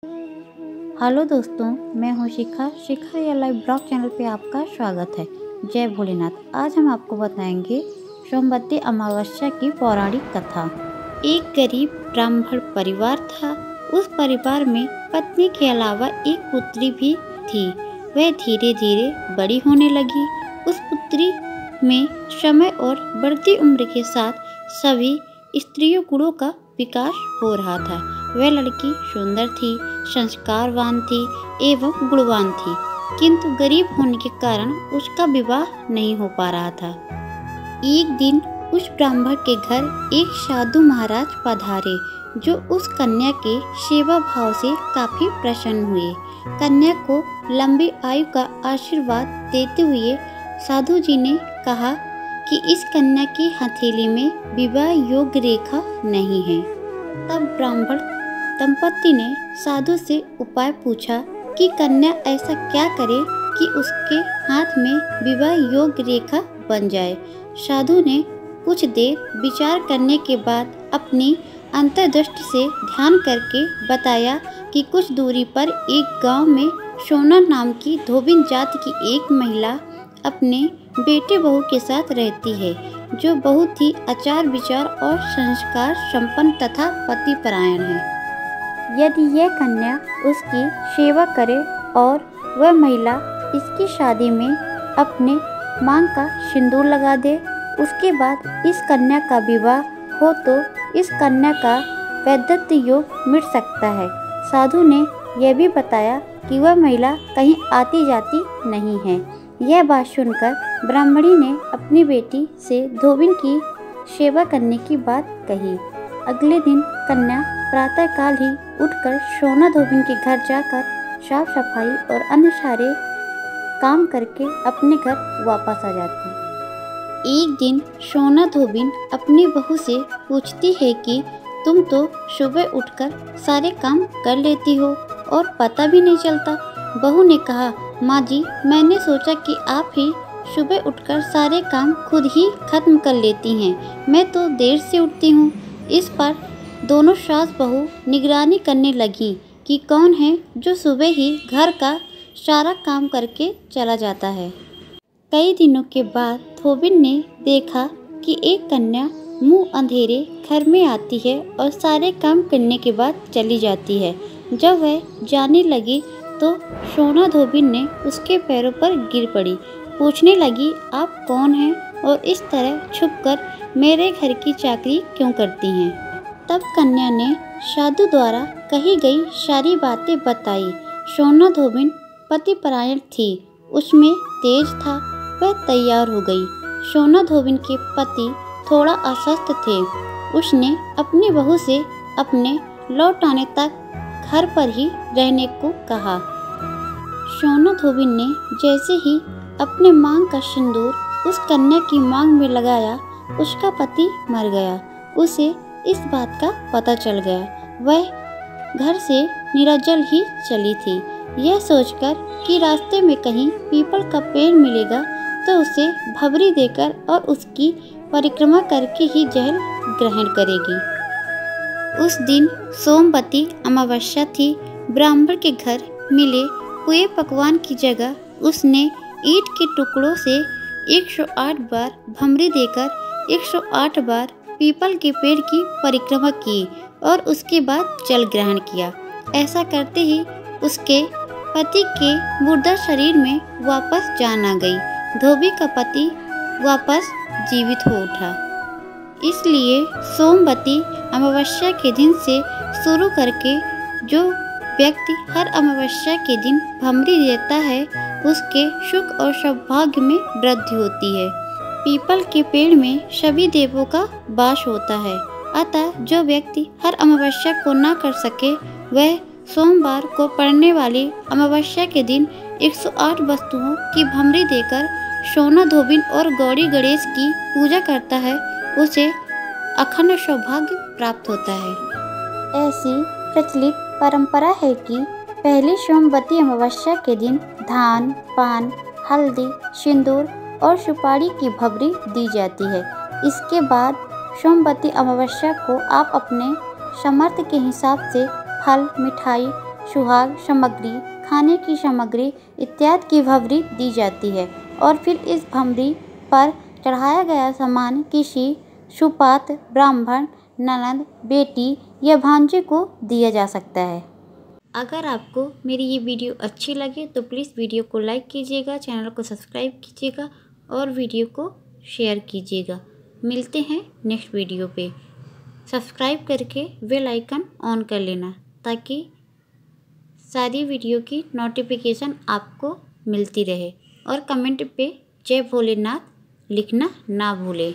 Hello दोस्तों, मैं हूँ शिखा। शिखा रियल लाइफ ब्लॉग चैनल पे आपका स्वागत है। जय भोलेनाथ। आज हम आपको बताएंगे सोमवती अमावस्या की पौराणिक कथा। एक गरीब ब्राह्मण परिवार था। उस परिवार में पत्नी के अलावा एक पुत्री भी थी। वह धीरे धीरे बड़ी होने लगी। उस पुत्री में समय और बढ़ती उम्र के साथ सभी स्त्रियों गुणों का विकास हो रहा था। वह लड़की सुंदर थी, संस्कारवान थी एवं गुणवान थी, किंतु गरीब होने के कारण उसका विवाह नहीं हो पा रहा था। एक दिन उस ब्राह्मण के घर एक साधु महाराज पधारे, जो उस कन्या के सेवा भाव से काफी प्रसन्न हुए। कन्या को लंबी आयु का आशीर्वाद देते हुए साधु जी ने कहा कि इस कन्या की हथेली में विवाह योग्य रेखा नहीं है। तब ब्राह्मण दंपति ने साधु से उपाय पूछा कि कन्या ऐसा क्या करे कि उसके हाथ में विवाह योग्य रेखा बन जाए। साधु ने कुछ देर विचार करने के बाद अपनी अंतर्दृष्टि से ध्यान करके बताया कि कुछ दूरी पर एक गांव में सोना नाम की धोबिन जाति की एक महिला अपने बेटे बहू के साथ रहती है, जो बहुत ही आचार विचार और संस्कार संपन्न तथा पतिपरायण है। यदि यह कन्या उसकी सेवा करे और वह महिला इसकी शादी में अपने मांग का सिंदूर लगा दे, उसके बाद इस कन्या का विवाह हो तो इस कन्या का वैधत्व योग मिट सकता है। साधु ने यह भी बताया कि वह महिला कहीं आती जाती नहीं है। यह बात सुनकर ब्राह्मणी ने अपनी बेटी से धोबिन की सेवा करने की बात कही। अगले दिन कन्या प्रातःकाल ही उठकर सोना धोबिन के घर जाकर साफ सफाई और अन्य सारे काम करके अपने घर वापस आ जाती। एक दिन सोना धोबिन अपनी बहू से पूछती है कि तुम तो सुबह उठकर सारे काम कर लेती हो और पता भी नहीं चलता। बहू ने कहा, माँ जी, मैंने सोचा कि आप ही सुबह उठकर सारे काम खुद ही खत्म कर लेती हैं। मैं तो देर से उठती हूँ। इस पर दोनों सास बहू निगरानी करने लगी कि कौन है जो सुबह ही घर का सारा काम करके चला जाता है। कई दिनों के बाद धोबिन ने देखा कि एक कन्या मुंह अंधेरे घर में आती है और सारे काम करने के बाद चली जाती है। जब वह जाने लगी तो सोना धोबिन ने उसके पैरों पर गिर पड़ी। पूछने लगी, आप कौन हैं और इस तरह छुपकर मेरे घर की चाकरी क्यों करती हैं? तब कन्या ने साधु द्वारा कही गई सारी बातें बताई। सोना धोबिन पतिपरायण थी, उसमें तेज था। वह तैयार हो गई। सोना धोबिन के पति थोड़ा अस्वस्थ थे। उसने अपनी बहू से अपने लौट आने तक घर पर ही रहने को कहा। सोना धोबिन ने जैसे ही अपने मांग का सिंदूर उस कन्या की मांग में लगाया, उसका पति मर गया। उसे इस बात का पता चल गया। वह घर से निराजल ही चली थी। यह सोचकर कि रास्ते में कहीं पीपल का पेड़ मिलेगा तो उसे भबरी देकर और उसकी परिक्रमा करके ही जल ग्रहण करेगी। उस दिन सोमवती अमावस्या थी। ब्राह्मण के घर मिले हुए पकवान की जगह उसने ईंट के टुकड़ों से 108 बार भमरी देकर 108 बार पीपल के पेड़ की परिक्रमा की और उसके बाद जल ग्रहण किया। ऐसा करते ही उसके पति के मुर्दा शरीर में वापस जान आ गई। धोबी का पति वापस जीवित हो उठा। इसलिए सोमवती अमावस्या के दिन से शुरू करके जो व्यक्ति हर अमावस्या के दिन भमरी देता है, उसके सुख और सौभाग्य में वृद्धि होती है। पीपल के पेड़ में सभी देवों का वास होता है। अतः जो व्यक्ति हर अमावस्या को न कर सके, वह सोमवार को पड़ने वाली अमावस्या के दिन 108 वस्तुओं की भमरी देकर सोना धोबिन और गौरी गणेश की पूजा करता है, उसे अखंड सौभाग्य प्राप्त होता है। ऐसी प्रचलित परंपरा है कि पहली सोमवती अमावस्या के दिन धान, पान, हल्दी, सिंदूर और सुपारी की भबरी दी जाती है। इसके बाद सोमवती अमावस्या को आप अपने सामर्थ्य के हिसाब से फल, मिठाई, सुहाग सामग्री, खाने की सामग्री इत्यादि की भंवरी दी जाती है और फिर इस भंवरी पर चढ़ाया गया सामान किसी सुपात्र, ब्राह्मण, ननद, बेटी या भांजे को दिया जा सकता है। अगर आपको मेरी ये वीडियो अच्छी लगे तो प्लीज़ वीडियो को लाइक कीजिएगा, चैनल को सब्सक्राइब कीजिएगा और वीडियो को शेयर कीजिएगा। मिलते हैं नेक्स्ट वीडियो पे। सब्सक्राइब करके बेल आइकन ऑन कर लेना ताकि सारी वीडियो की नोटिफिकेशन आपको मिलती रहे और कमेंट पे जय भोलेनाथ लिखना ना भूलें।